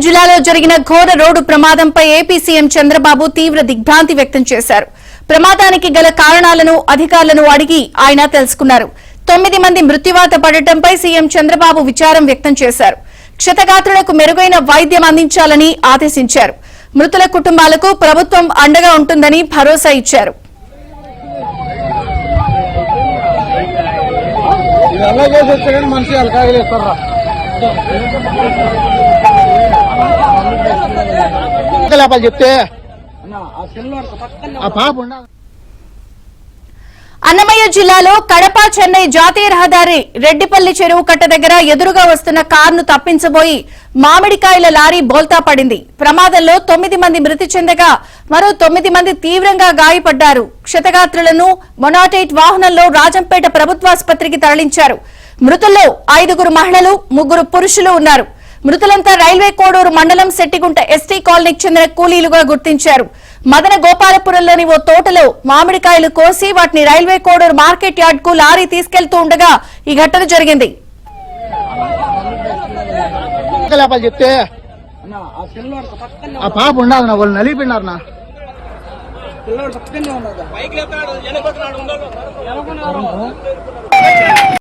జిల్లాలో జరిగిన ఘోర రోడ్డు ప్రమాదంపై ఏపీ సీఎం చంద్రబాబు తీవ్ర దిగ్భ్రాంతి వ్యక్తం చేశారు. ప్రమాదానికి గల కారణాలను అధికారులను అడిగి ఆయన తెలుసుకున్నారు. 9 మంది మృత్యువాత పడటంపై సీఎం చంద్రబాబు విచారం వ్యక్తం చేశారు. క్షతగాత్రులకు మెరుగైన వైద్యం అందించాలని ఆదేశించారు. మృతుల కుటుంబాలకు ప్రభుత్వం అండగా ఉంటుందని భరోసా ఇచ్చారు. అన్నమయ్య జిల్లాలో కడప చెన్నై జాతీయ రహదారి రెడ్డిపల్లి చెరువు కట్ట దగ్గర ఎదురుగా వస్తున్న కారును తప్పించబోయి మామిడికాయల లారీ బోల్తా పడింది. ప్రమాదంలో 9 మంది మృతి చెందగా మరో 9 మంది తీవ్రంగా గాయపడ్డారు. క్షతగాత్రులను మొనాటైట్ వాహనంలో రాజంపేట ప్రభుత్వాసుపత్రికి తరలించారు. మృతుల్లో 5 మహిళలు 3 పురుషులు ఉన్నారు. మృతులంతా రైల్వే కోడూరు మండలం శెట్టిగుంట ఎస్టీ కాలనీకి చెందిన కూలీలుగా గుర్తించారు. మదన గోపాలపురంలోని ఓ తోటలో మామిడికాయలు కోసి వాటిని రైల్వే కోడూరు మార్కెట్ యార్డ్ కు లారీ తీసుకెళ్తూ ఉండగా ఈ ఘటన జరిగింది. చెప్తే ఆ పాప ఉండదు వాళ్ళు నలిపినారు.